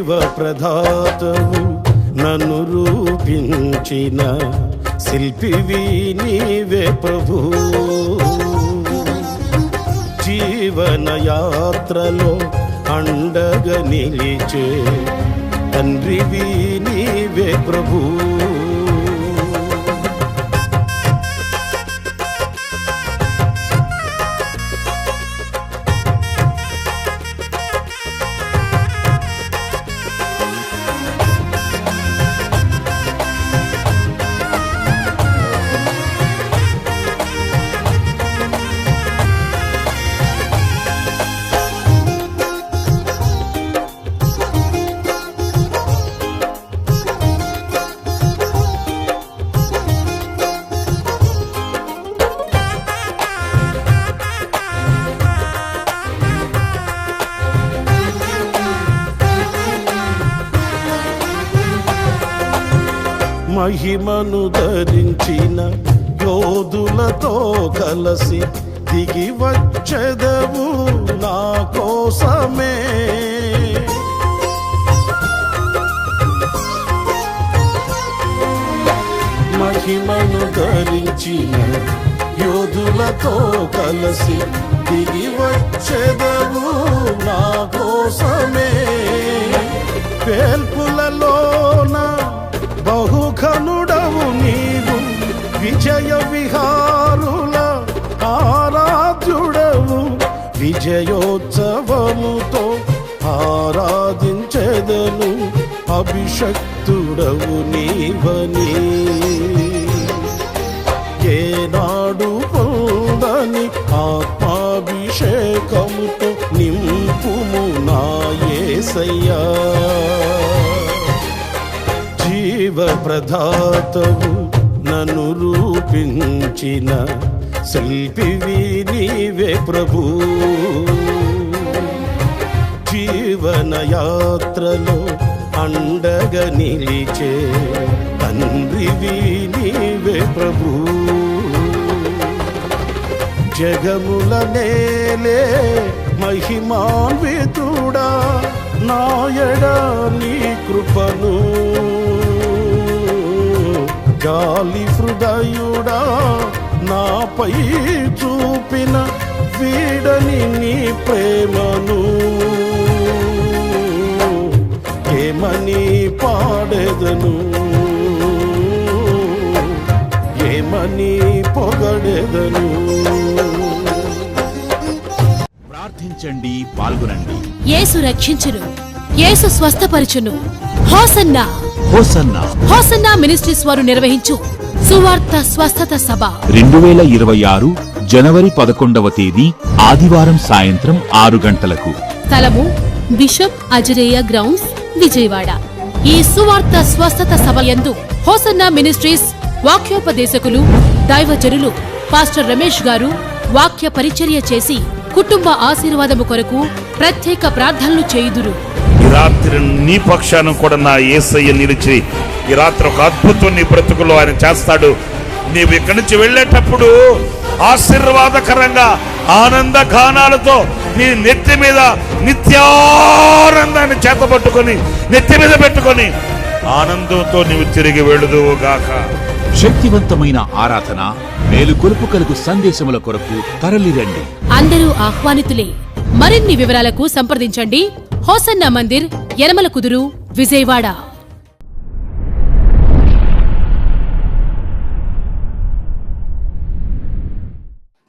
జీవ ప్రదాతవు నన్ను రూపించిన శిల్పివి నీవే ప్రభు. జీవన యాత్రలో అండగా నిలిచే తండ్రివి నీవే ప్రభు. మహిమను ధరించిన యోధులతో కలసి దిగి వచ్చెదవు నా కోసమే. మహిమను ధరించిన యోధులతో కలసి దిగి వచ్చెదవు నా కోసమే. వేల్పులలోన బహుఘనుడవు నీవు, విజయ విహారుల ఆరాధ్యుడవు. విజయోత్సవముతో ఆరాధించెదను, అభిషక్తుడవు నీవని. ఏనాడు పొందని ఆత్మాభిషేకముతో నింపుము నా యేసయ్యా. జీవ ప్రదాతవు నన్ను రూపించిన శిల్పివి నీవే ప్రభు. జీవన యాత్రలో అండగా నిలిచే తండ్రివి నీవే ప్రభు. జగముల నేలే మహిమాన్వితుడా, నాయడ నీ కృపను గాలి హృదయుడా నాపై చూపిన వీడని నీ ప్రేమను ఏమని పాడెదను, ఏమని పొగడెదను. ప్రార్థించండి, పాల్గొనండి. యేసు రక్షించును, యేసు స్వస్థపరచును. Hosanna hosanna. హోసన్నా మినిస్ట్రీస్ వారు నిర్వహించు సువార్త స్వస్థత సభ 2026 జనవరి 11వ తేదీ ఆదివారం సాయంత్రం 6 గంటలకు. స్థలము బిషప్ అజరేయ గ్రౌండ్స్, విజయవాడ. ఈ సువార్త స్వస్థత సభ యందు హోసన్నా మినిస్ట్రీస్ వాక్యోపదేశకులు దైవజనులు పాస్టర్ రమేష్ గారు వాక్య పరిచర్య చేసి కుటుంబ ఆశీర్వాదము కొరకు ప్రత్యేక ప్రార్థనలు చేయుదురు. ఈ రాత్రి నీ పక్షాన కూడా నా యేసయ్య నిలిచి ఈ రాత్రి ఒక అద్భుతం నీ బ్రతుకులో ఆయన చేస్తాడు. నీవు ఇక్కడి నుంచి వెళ్ళేటప్పుడు ఆశీర్వాదకరంగా ఆనంద గానాలతో నీ నెత్తి మీద నిత్యానందాన్ని చేతబట్టుకొని నెత్తి మీద పెట్టుకొని ఆనందంతో నీవు తిరిగి వెళుదువు గాక. శక్తివంతమైన ఆరాధన, మేలుకొలుపు కలుగు సందేశముల కొరకు తరలిరండి. అందరూ ఆహ్వానితులే. మరిన్ని వివరాలకు సంప్రదించండి. Hosanna Mandir, Yanamala Kuduru, Vijayawada.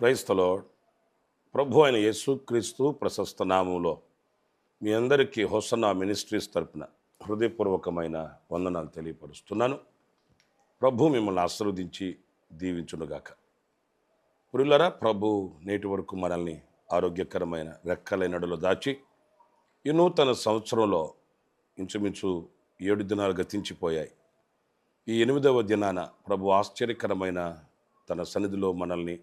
Praise the Lord. ప్రభు అయిన యేసుక్రీస్తు ప్రశస్త నామములో మీ అందరికీ హోసన్నా మినిస్ట్రీస్ తరపున హృదయపూర్వకమైన వందనాలు తెలియపరుస్తున్నాను. ప్రభు మిమ్మల్ని ఆశీర్వదించి దీవించునుగాక. ప్రియులారా, ప్రభు నేటి వరకు మనల్ని ఆరోగ్యకరమైన రెక్కల నడులో దాచి ఈ నూతన సంవత్సరంలో ఇంచుమించు 7 దినాలు గతించిపోయాయి. ఈ 8వ దినాన ప్రభు ఆశ్చర్యకరమైన తన సన్నిధిలో మనల్ని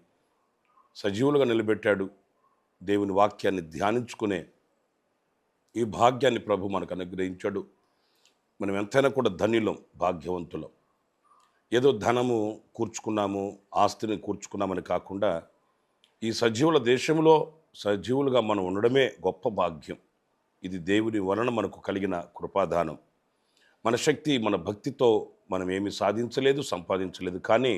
సజీవులుగా నిలబెట్టాడు. దేవుని వాక్యాన్ని ధ్యానించుకునే ఈ భాగ్యాన్ని ప్రభు మనకు అనుగ్రహించాడు. మనం ఎంతైనా కూడా ధన్యులం, భాగ్యవంతులం. ఏదో ధనము కూర్చుకున్నాము, ఆస్తిని కూర్చుకున్నామని కాకుండా ఈ సజీవుల దేశంలో సజీవులుగా మనం ఉండడమే గొప్ప భాగ్యం. ఇది దేవుని వలన మనకు కలిగిన కృపాదానం. మన శక్తి, మన భక్తితో మనం ఏమీ సాధించలేదు, సంపాదించలేదు. కానీ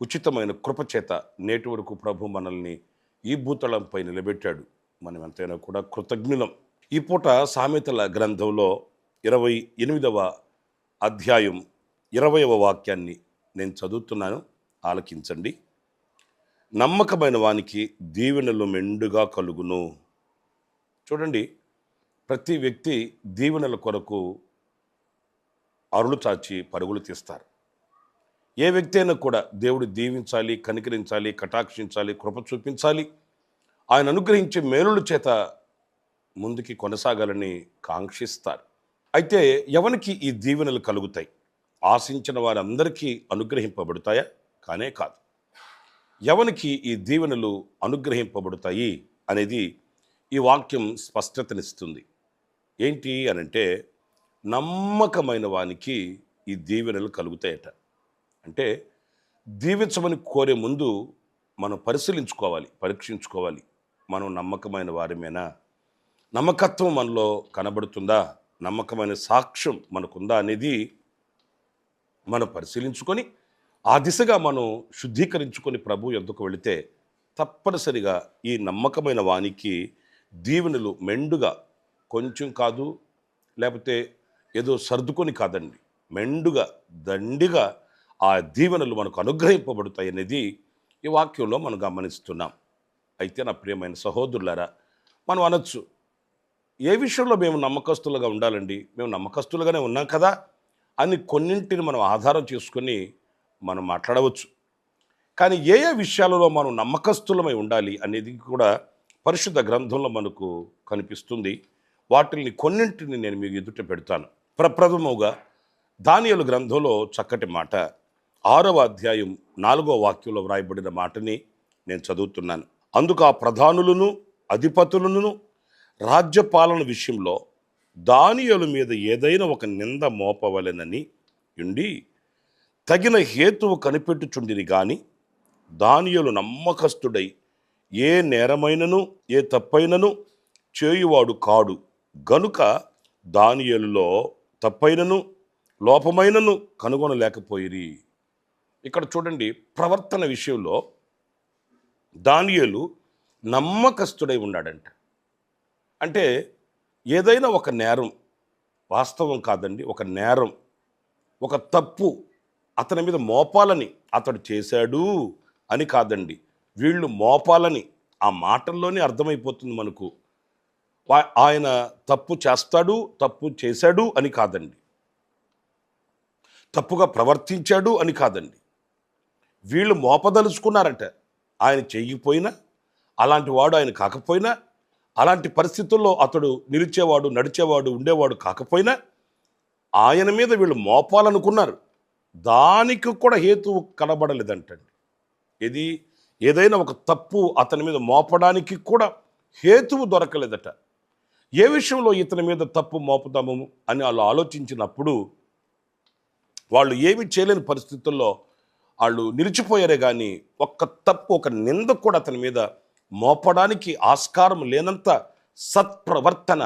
ఉచితమైన కృపచేత నేటి వరకు ప్రభు మనల్ని ఈ భూతలంపై నిలబెట్టాడు. మనం ఎంతైనా కూడా కృతజ్ఞులం. ఈ పూట సామెతల గ్రంథంలో 28వ అధ్యాయం 20వ వాక్యాన్ని నేను చదువుతున్నాను, ఆలకించండి. నమ్మకమైన వానికి దీవెనలు మెండుగా కలుగును. చూడండి, ప్రతి వ్యక్తి దీవెనల కొరకు అరులు చాచి పరుగులు తీస్తారు. ఏ వ్యక్తి అయినా కూడా దేవుడు దీవించాలి, కనికరించాలి, కటాక్షించాలి, కృప చూపించాలి, ఆయన అనుగ్రహించే మేలుల చేత ముందుకి కొనసాగాలని కాంక్షిస్తారు. అయితే ఎవరికి ఈ దీవెనలు కలుగుతాయి? ఆశించిన వారందరికీ అనుగ్రహింపబడతాయా? కానే కాదు. ఎవరికి ఈ దీవెనలు అనుగ్రహింపబడతాయి అనేది ఈ వాక్యం స్పష్టతనిస్తుంది. ఏంటి అనంటే, నమ్మకమైన వానికి ఈ దీవెనలు కలుగుతాయట. అంటే దీవించమని కోరే ముందు మనం పరిశీలించుకోవాలి, పరీక్షించుకోవాలి. మనం నమ్మకమైన వారిమేనా? నమ్మకత్వం మనలో కనబడుతుందా? నమ్మకమైన సాక్ష్యం మనకుందా అనేది మనం పరిశీలించుకొని ఆ దిశగా మనం శుద్ధీకరించుకొని ప్రభు యొద్దకు వెళితే తప్పనిసరిగా ఈ నమ్మకమైన వానికి దీవెనలు మెండుగా, కొంచెం కాదు, లేకపోతే ఏదో సర్దుకొని కాదండి, మెండుగా, దండిగా ఆ దీవెనలు మనకు అనుగ్రహింపబడతాయి అనేది ఈ వాక్యంలో మనం గమనిస్తున్నాం. అయితే నా ప్రియమైన సహోదరులారా, మనం అనొచ్చు, ఏ విషయంలో మేము నమ్మకస్తులుగా ఉండాలండి, మేము నమ్మకస్తులుగానే ఉన్నాం కదా అని కొన్నింటిని మనం ఆధారం చేసుకొని మనం మాట్లాడవచ్చు. కానీ ఏ ఏ విషయాలలో మనం నమ్మకస్తులమై ఉండాలి అనేది కూడా పరిశుద్ధ గ్రంథంలో మనకు కనిపిస్తుంది. వాటిని కొన్నింటిని నేను మీకు ఎదుట పెడతాను. ప్రప్రథమముగా దానియేలు గ్రంథంలో చక్కటి మాట, 6వ అధ్యాయం 4వ వాక్యంలో వ్రాయబడిన మాటని నేను చదువుతున్నాను. అందుకు ఆ ప్రధానులను అధిపతులను రాజ్యపాలన విషయంలో దానియేలు మీద ఏదైనా ఒక నింద మోపవలెనని ఉండి తగిన హేతువు కనిపెట్టుచుండిరి గాని దానియేలు నమ్మకస్తుడై ఏ నేరమైనను ఏ తప్పైనను చేయువాడు కాడు గనుక దానియేలులో తప్పైనను లోపమైనను కనుగొనలేకపోయిరి. ఇక్కడ చూడండి, ప్రవర్తన విషయంలో దానియేలు నమ్మకస్తుడై ఉన్నాడంట. అంటే ఏదైనా ఒక నేరం, వాస్తవం కాదండి, ఒక నేరం, ఒక తప్పు అతని మీద మోపాలని, అతడు చేశాడు అని కాదండి, వీళ్ళు మోపాలని ఆ మాటల్లోనే అర్థమైపోతుంది మనకు. ఆయన తప్పు చేస్తాడు, తప్పు చేశాడు అని కాదండి, తప్పుగా ప్రవర్తించాడు అని కాదండి, వీళ్ళు మోపదలుచుకున్నారంట. ఆయన చేయకపోయినా, అలాంటి వాడు ఆయన కాకపోయినా, అలాంటి పరిస్థితుల్లో అతడు నిలిచేవాడు, నడిచేవాడు, ఉండేవాడు కాకపోయినా ఆయన మీద వీళ్ళు మోపాలనుకున్నారు. దానికి కూడా హేతువు కనబడలేదంటండి. ఏదైనా ఒక తప్పు అతని మీద మోపడానికి కూడా హేతువు దొరకలేదట. ఏ విషయంలో ఇతని మీద తప్పు మోపుదాము అని వాళ్ళు ఆలోచించినప్పుడు వాళ్ళు ఏమి చేయలేని పరిస్థితుల్లో వాళ్ళు నిలిచిపోయారే కానీ ఒక్క తప్పు, ఒక నింద కూడా అతని మీద మోపడానికి ఆస్కారం లేనంత సత్ప్రవర్తన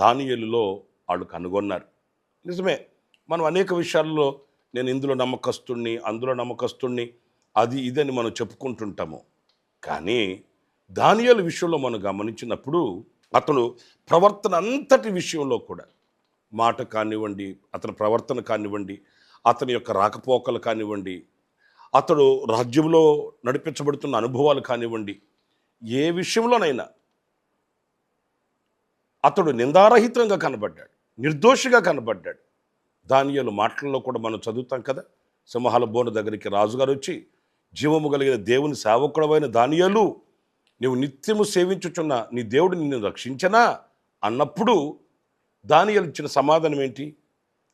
దానియేలులో వాళ్ళు కనుగొన్నారు. నిజమే, మనం అనేక విషయాల్లో నేను ఇందులో నమ్మకస్తుణ్ణి, అందులో నమ్మకస్తుణ్ణి, అది ఇదని మనం చెప్పుకుంటుంటాము. కానీ దానియేలు విషయంలో మనం గమనించినప్పుడు అతను ప్రవర్తన అంతటి విషయంలో కూడా, మాట కానివ్వండి, అతని ప్రవర్తన కానివ్వండి, అతని యొక్క రాకపోకలు కానివ్వండి, అతడు రాజ్యంలో నడిపించబడుతున్న అనుభవాలు కానివ్వండి, ఏ విషయంలోనైనా అతడు నిందారహితంగా కనబడ్డాడు, నిర్దోషిగా కనబడ్డాడు. దానియేలు మాటల్లో కూడా మనం చదువుతాం కదా, సింహాల బోను దగ్గరికి రాజుగారు వచ్చి, జీవము కలిగిన దేవుని సేవకుడమైన దానియేలు, నీవు నిత్యము సేవించుచున్న నీ దేవుడు నిన్ను రక్షించనా అన్నప్పుడు దానియేలు ఇచ్చిన సమాధానం ఏంటి?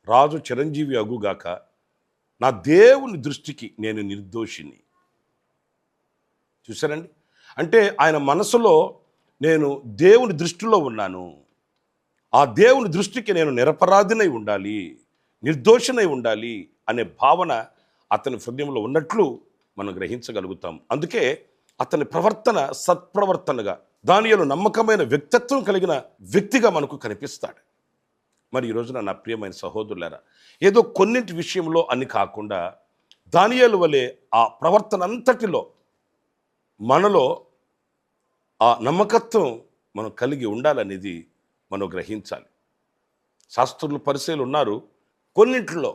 రాజు చిరంజీవి అగుగాక, నా దేవుని దృష్టికి నేను నిర్దోషిని. చూసారండి, అంటే ఆయన మనసులో నేను దేవుని దృష్టిలో ఉన్నాను, ఆ దేవుని దృష్టికి నేను నిరపరాధినై ఉండాలి, నిర్దోషినై ఉండాలి అనే భావన అతని హృదయంలో ఉన్నట్లు మనం గ్రహించగలుగుతాం. అందుకే అతని ప్రవర్తన సత్ప్రవర్తనగా, దానియేలు నమ్మకమైన వ్యక్తిత్వం కలిగిన వ్యక్తిగా మనకు కనిపిస్తాడు. మరి ఈ రోజున నా ప్రియమైన సహోదరులారా, ఏదో కొన్నింటి విషయంలో అని కాకుండా దానియేలు వలె ఆ ప్రవర్తన అంతటిలో మనలో ఆ నమ్మకత్వం మనం కలిగి ఉండాలనేది మనం గ్రహించాలి. శాస్త్రులు పరిచయాలు ఉన్నారు, కొన్నింటిలో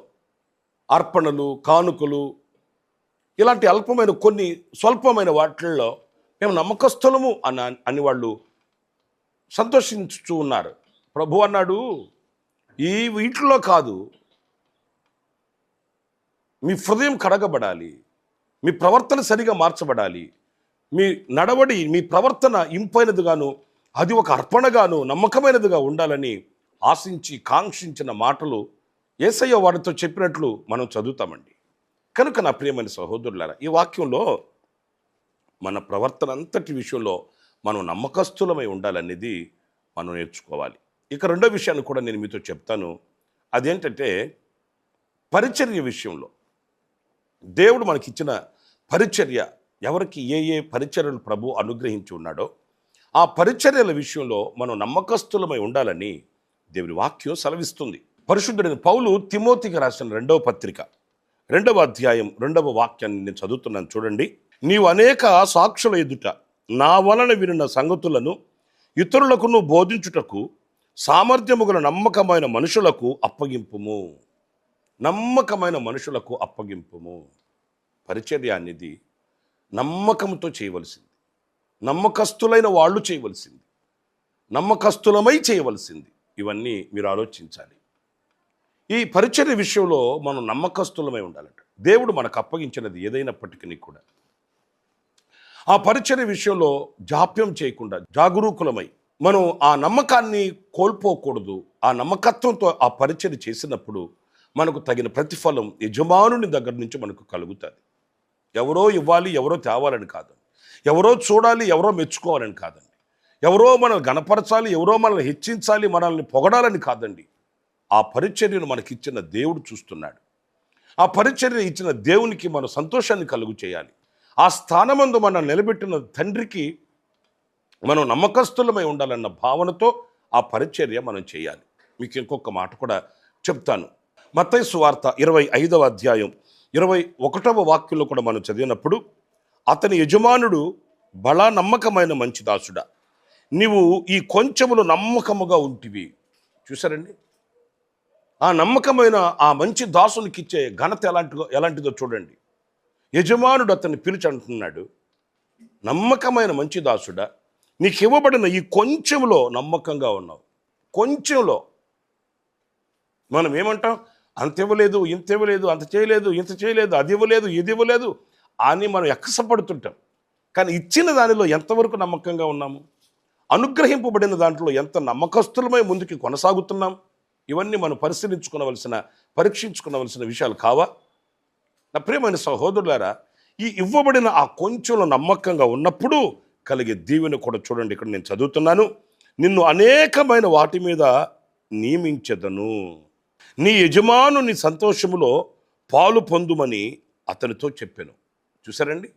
అర్పణలు, కానుకలు, ఇలాంటి అల్పమైన కొన్ని స్వల్పమైన వాటిల్లో మేము నమ్మకస్తులము అని వాళ్ళు సంతోషించుతూ ఉన్నారు. ప్రభు అన్నాడు, ఈ వీటిలో కాదు, మీ హృదయం కడగబడాలి, మీ ప్రవర్తన సరిగా మార్చబడాలి, మీ నడవడి, మీ ప్రవర్తన ఇంపైనదిగాను, అది ఒక అర్పణగాను నమ్మకమైనదిగా ఉండాలని ఆశించి కాంక్షించిన మాటలు యేసయ్య వారితో చెప్పినట్లు మనం చదువుతామండి. కనుక నా ప్రియమైన సహోదరులారా, ఈ వాక్యంలో మన ప్రవర్తన అంతటి విషయంలో మనం నమ్మకస్తులమై ఉండాలనేది మనం నేర్చుకోవాలి. ఇక రెండో విషయాన్ని కూడా నేను మీతో చెప్తాను. అదేంటంటే పరిచర్య విషయంలో దేవుడు మనకిచ్చిన పరిచర్య, ఎవరికి ఏ ఏ పరిచర్యలు ప్రభు అనుగ్రహించి ఉన్నాడో ఆ పరిచర్యల విషయంలో మనం నమ్మకస్తులమై ఉండాలని దేవుని వాక్యం సెలవిస్తుంది. పరిశుద్ధుడైన పౌలు తిమోతికి రాసిన 2వ పత్రిక 2వ అధ్యాయం 2వ వాక్యాన్ని నేను చదువుతున్నాను, చూడండి. నీవు అనేక సాక్షుల ఎదుట నా వలన వినిన సంగతులను ఇతరులకు నువ్వు బోధించుటకు సామర్థ్యము గల నమ్మకమైన మనుషులకు అప్పగింపుము. నమ్మకమైన మనుషులకు అప్పగింపుము. పరిచర్య అనేది నమ్మకంతో చేయవలసింది, నమ్మకస్తులైన వాళ్ళు చేయవలసింది, నమ్మకస్తులమై చేయవలసింది. ఇవన్నీ మీరు ఆలోచించాలి. ఈ పరిచర్య విషయంలో మనం నమ్మకస్తులమై ఉండాలట. దేవుడు మనకు అప్పగించినది ఏదైనప్పటికీ కూడా ఆ పరిచర్య విషయంలో జాప్యం చేయకుండా జాగరూకులమై మనం ఆ నమ్మకాన్ని కోల్పోకూడదు. ఆ నమ్మకత్వంతో ఆ పరిచర్య చేసినప్పుడు మనకు తగిన ప్రతిఫలం యజమానుని దగ్గర నుంచి మనకు కలుగుతుంది. ఎవరో ఇవ్వాలి, ఎవరో తేవాలని కాదండి, ఎవరో చూడాలి, ఎవరో మెచ్చుకోవాలని కాదండి, ఎవరో మనల్ని గణపరచాలి, ఎవరో మనల్ని హెచ్చించాలి, మనల్ని పొగడాలని కాదండి. ఆ పరిచర్యను మనకిచ్చిన దేవుడు చూస్తున్నాడు. ఆ పరిచర్య ఇచ్చిన దేవునికి మనం సంతోషాన్ని కలుగు చేయాలి. ఆ స్థానమందు మనం నిలబెట్టిన తండ్రికి మనం నమ్మకస్తులమై ఉండాలన్న భావనతో ఆ పరిచర్య మనం చేయాలి. మీకు ఇంకొక మాట కూడా చెప్తాను. మత్తయి సువార్త 25వ అధ్యాయం 21వ వాక్యంలో కూడా మనం చదివినప్పుడు, అతని యజమానుడు బలా నమ్మకమైన మంచి దాసుడా, నీవు ఈ కొంచెములు నమ్మకముగా ఉంటివి. చూసారండి, ఆ నమ్మకమైన ఆ మంచి దాసునికి ఇచ్చే ఘనత ఎలాంటిదో చూడండి. యజమానుడు అతన్ని పిలిచి అంటున్నాడు, నమ్మకమైన మంచి దాసుడా, నీకు ఇవ్వబడిన ఈ కొంచెంలో నమ్మకంగా ఉన్నావు. కొంచెంలో మనం ఏమంటాం, అంత ఇవ్వలేదు, ఇంత ఇవ్వలేదు, అంత చేయలేదు, ఇంత చేయలేదు, అది ఇవ్వలేదు, ఇది ఇవ్వలేదు అని మనం ఎక్కసపడుతుంటాం. కానీ ఇచ్చిన దానిలో ఎంతవరకు నమ్మకంగా ఉన్నాము, అనుగ్రహింపబడిన దాంట్లో ఎంత నమ్మకస్తులమై ముందుకు కొనసాగుతున్నాం, ఇవన్నీ మనం పరీక్షించుకునవలసిన విషయాలు కావా? నా ప్రియమైన సహోదరులారా, ఈ ఇవ్వబడిన ఆ కొంచెంలో నమ్మకంగా ఉన్నప్పుడు కలిగే దీవెన కూడా చూడండి. ఇక్కడ నేను చదువుతున్నాను, నిన్ను అనేకమైన వాటి మీద నియమించెదను, నీ యజమానుని సంతోషములో పాలు పొందుమని అతనితో చెప్పాను. చూసారండి,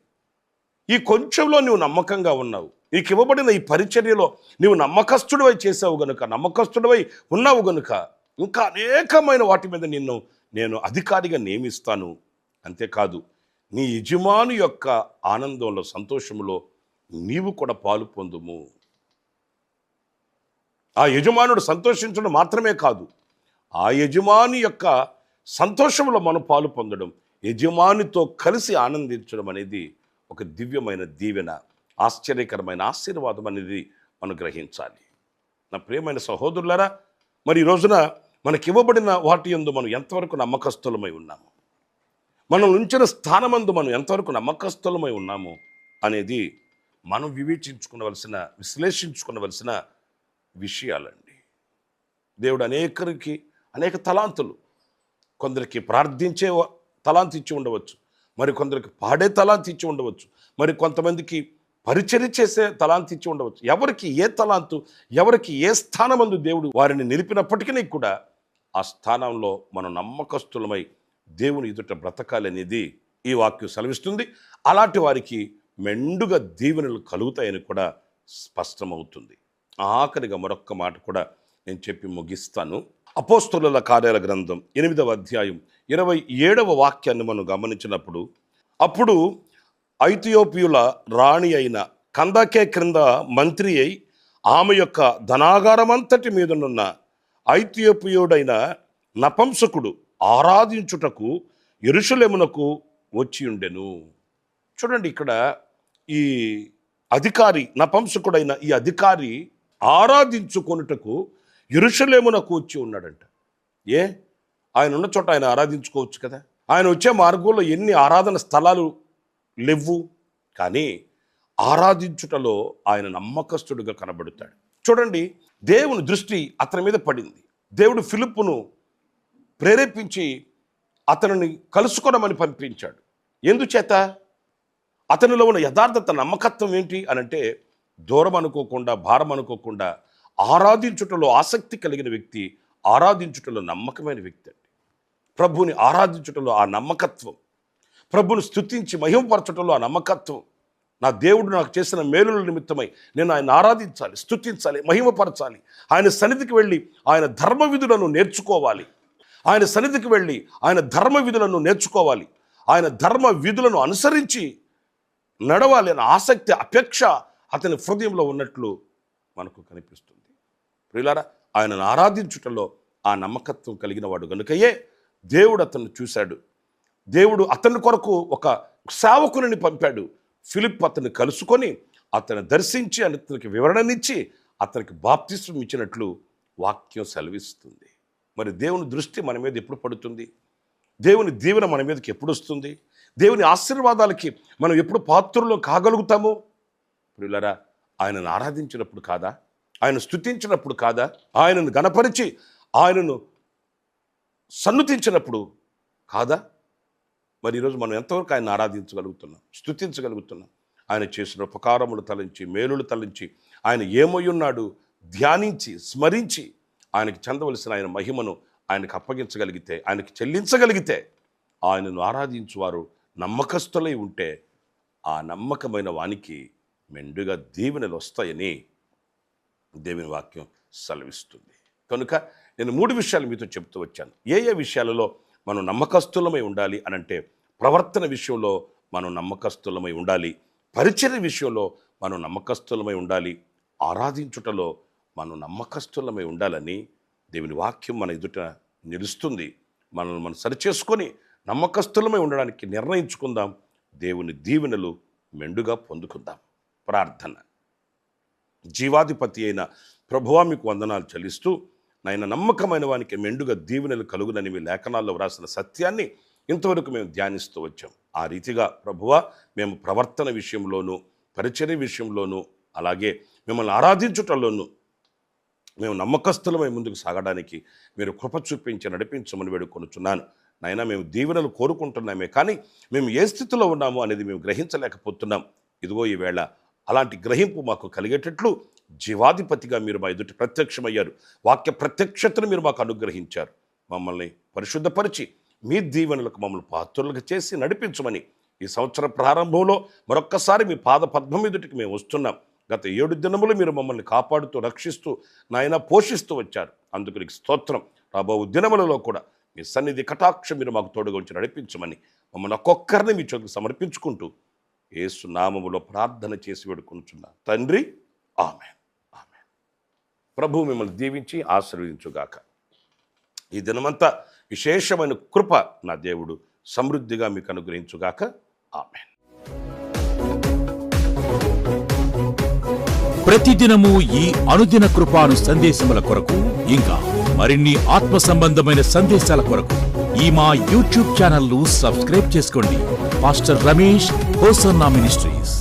ఈ కొంచెంలో నువ్వు నమ్మకంగా ఉన్నావు, నీకు ఇవ్వబడిన ఈ పరిచర్యలో నువ్వు నమ్మకస్తుడివై చేసావు గనుక, నమ్మకస్తుడివై ఉన్నావు గనుక ఇంకా అనేకమైన వాటి మీద నేను అధికారిగా నియమిస్తాను. అంతేకాదు, నీ యజమాని యొక్క ఆనందంలో, సంతోషములో నీవు కూడా పాలు పొందుము. ఆ యజమానుడు సంతోషించడం మాత్రమే కాదు, ఆ యజమాని యొక్క సంతోషంలో మనం పాలు పొందడం, యజమానితో కలిసి ఆనందించడం అనేది ఒక దివ్యమైన దీవెన, ఆశ్చర్యకరమైన ఆశీర్వాదం అనేది మనం గ్రహించాలి. నా ప్రియమైన సహోదరులారా, మరి ఈ రోజున మనకి ఇవ్వబడిన వాటి యందు మనం ఎంతవరకు నమ్మకస్తులమై ఉన్నాము, మనం ఉంచిన స్థానమందు మనం ఎంతవరకు నమ్మకస్తులమై ఉన్నాము అనేది మనం విశ్లేషించుకునవలసిన విషయాలండి. దేవుడు అనేకరికి అనేక తలాంతులు, కొందరికి ప్రార్థించే తలాంతి ఇచ్చి ఉండవచ్చు, మరి కొందరికి పాడే తలాంతి ఇచ్చి ఉండవచ్చు, మరి కొంతమందికి పరిచర్య చేసే తలాంతి ఇచ్చి ఉండవచ్చు. ఎవరికి ఏ తలాంతు, ఎవరికి ఏ స్థానమందు దేవుడు వారిని నిలిపినప్పటికీ కూడా ఆ స్థానంలో మనం నమ్మకస్తులమై దేవుని ఎదుట బ్రతకాలనేది ఈ వాక్యం సెలవిస్తుంది. అలాంటి వారికి మెండుగా దీవెనలు కలుగుతాయని కూడా స్పష్టమవుతుంది. ఆఖరిగా మరొక్క మాట కూడా నేను చెప్పి ముగిస్తాను. అపోస్తలుల కార్యాల గ్రంథం 8వ అధ్యాయం 27వ వాక్యాన్ని మనం గమనించినప్పుడు, అప్పుడు ఐథియోపియుల రాణి అయిన కందకే క్రింద మంత్రి అయి ఆమె యొక్క ధనాగారమంతటి మీదనున్న ఐథియోపియుడైన నపంసకుడు ఆరాధించుటకు యెరూషలేమునకు వచ్చి ఉండెను. చూడండి, ఇక్కడ ఈ అధికారి, నపంసకుడైన ఈ అధికారి ఆరాధించుకొనుటకు యెరూషలేమునకు వచ్చి ఉన్నాడంట. ఆయన ఉన్న చోట ఆయన ఆరాధించుకోవచ్చు కదా. ఆయన వచ్చే మార్గంలో ఎన్ని ఆరాధన స్థలాలు లేవు, కానీ ఆరాధించుటలో ఆయన నమ్మకస్తుడిగా కనబడతాడు. చూడండి, దేవుని దృష్టి అతని మీద పడింది. దేవుడు ఫిలిప్పును ప్రేరేపించి అతనిని కలుసుకోవడమని పంపించాడు. ఎందుచేత? అతనిలో ఉన్న యథార్థత, నమ్మకత్వం ఏంటి అనంటే, దూరం అనుకోకుండా, భారం అనుకోకుండా ఆరాధించుటలో ఆసక్తి కలిగిన వ్యక్తి, ఆరాధించుటలో నమ్మకమైన వ్యక్తి అండి. ప్రభుని ఆరాధించుటలో ఆ నమ్మకత్వం, ప్రభుని స్తుతించి మహిమపరచటంలో ఆ నమ్మకత్వం, నా దేవుడు నాకు చేసిన మేలుల నిమిత్తమై నేను ఆయన ఆరాధించాలి, స్తుతించాలి, మహిమపరచాలి, ఆయన సన్నిధికి వెళ్ళి ఆయన ధర్మ విధులను నేర్చుకోవాలి, ఆయన సన్నిధికి వెళ్ళి ఆయన ధర్మ విధులను నేర్చుకోవాలి, ఆయన ధర్మ విధులను అనుసరించి నడవాలి అనే ఆసక్తి, అపేక్ష అతని హృదయంలో ఉన్నట్లు మనకు కనిపిస్తుంది. ప్రియులారా, ఆయనను ఆరాధించుటలో ఆ నమ్మకత్వం కలిగిన వాడు గనుకయే దేవుడు అతన్ని చూశాడు. దేవుడు అతని కొరకు ఒక సేవకుని పంపాడు. ఫిలిప్ అతన్ని కలుసుకొని అతన్ని దర్శించి అతనికి వివరణనిచ్చి అతనికి బాప్తిస్మం ఇచ్చినట్లు వాక్యం సెలవిస్తుంది. మరి దేవుని దృష్టి మన మీద ఎప్పుడు పడుతుంది? దేవుని దీవెన మన మీదకి ఎప్పుడు వస్తుంది? దేవుని ఆశీర్వాదాలకి మనం ఎప్పుడు పాత్రలో కాగలుగుతాము? ప్రియులారా, ఆయనను ఆరాధించినప్పుడు కాదా? ఆయన స్తుతించినప్పుడు కాదా? ఆయనను గణపరిచి ఆయనను సన్నుతించినప్పుడు కాదా? మరి ఈరోజు మనం ఎంతవరకు ఆయన ఆరాధించగలుగుతున్నాం, స్తుతించగలుగుతున్నాం? ఆయన చేసిన ఉపకారములు తలంచి, మేలులు తలంచి, ఆయన ఏమై ఉన్నాడు ధ్యానించి, స్మరించి, ఆయనకి చెందవలసిన ఆయన మహిమను ఆయనకు అప్పగించగలిగితే, ఆయనకి చెల్లించగలిగితే, ఆయనను ఆరాధించువారు నమ్మకస్తులై ఉంటే ఆ నమ్మకమైన వానికి మెండుగా దీవెనలు వస్తాయని దేవుని వాక్యం సెలవిస్తుంది. కనుక నేను 3 విషయాలు మీతో చెప్తూ వచ్చాను. ఏ విషయాలలో మనం నమ్మకస్తులమై ఉండాలి అనంటే, ప్రవర్తన విషయంలో మనం నమ్మకస్తులమై ఉండాలి, పరిచర్య విషయంలో మనం నమ్మకస్తులమై ఉండాలి, ఆరాధించుటలో మనం నమ్మకస్తులమై ఉండాలని దేవుని వాక్యం మన ఎదుట నిలుస్తుంది. మనల్ని మనం సరిచేసుకొని నమ్మకస్తులమై ఉండడానికి నిర్ణయించుకుందాం. దేవుని దీవెనలు మెండుగా పొందుకుందాం. ప్రార్థన. జీవాధిపతి అయిన ప్రభువా, మీకు వందనాలు చెల్లిస్తూ, నాయన నమ్మకమైన వానికి మెండుగా దీవెనలు కలుగునని మీ లేఖనాల్లో వ్రాసిన సత్యాన్ని ఇంతవరకు మేము ధ్యానిస్తూ వచ్చాం. ఆ రీతిగా ప్రభువా, మేము ప్రవర్తన విషయంలోనూ, పరిచర్య విషయంలోనూ, అలాగే మిమ్మల్ని ఆరాధించుటలోనూ మేము నమ్మకస్తులమై ముందుకు సాగడానికి మీరు కృప చూపించి నడిపించమని వేడుకొనుచున్నాను. నాయన, మేము దీవెనలు కోరుకుంటున్నామే, కానీ మేము ఏ స్థితిలో ఉన్నామో అనేది మేము గ్రహించలేకపోతున్నాం. ఇదిగో ఈవేళ అలాంటి గ్రహింపు మాకు కలిగేటట్లు జీవాధిపతిగా మీరు మా ఎదుటి ప్రత్యక్షమయ్యారు. వాక్య ప్రత్యక్షతను మీరు మాకు అనుగ్రహించారు. మమ్మల్ని పరిశుద్ధపరిచి మీ దీవెనలకు మమ్మల్ని పాత్రులుగా చేసి నడిపించమని ఈ సంవత్సర ప్రారంభంలో మరొక్కసారి మీ పాద పద్మం ఎదుటికి మేము వస్తున్నాం. గత 7 దినములు మీరు మమ్మల్ని కాపాడుతూ, రక్షిస్తూ, నాయన పోషిస్తూ వచ్చారు. అందుకు నీకు స్తోత్రం. రాబో దినములలో కూడా మీ సన్నిధి కటాక్షం మీరు మాకు తోడుగా ఉంచి నడిపించమని మమ్మల్ని ఒక్కొక్కరిని మీ చోటుకు సమర్పించుకుంటూ యేసు నామములో ప్రార్థన చేసి వేడుకొనుచున్నా తండ్రి, ఆమేన్. ఆమేన్. ప్రభు మిమ్మల్ని దీవించి ఆశీర్వదించుగాక. ఈ దినమంతా విశేషమైన కృప నా దేవుడు సమృద్ధిగా మీకు అనుగ్రహించుగాక. ఆమేన్. ప్రతిదినము ఈ అనుదిన కృపాను సందేశముల కొరకు, ఇంకా మరిన్ని ఆత్మ సంబంధమైన సందేశాల కొరకు ఈ మా యూట్యూబ్ ఛానల్ ను సబ్స్క్రైబ్ చేసుకోండి. Pastor Ramesh hosanna ministries.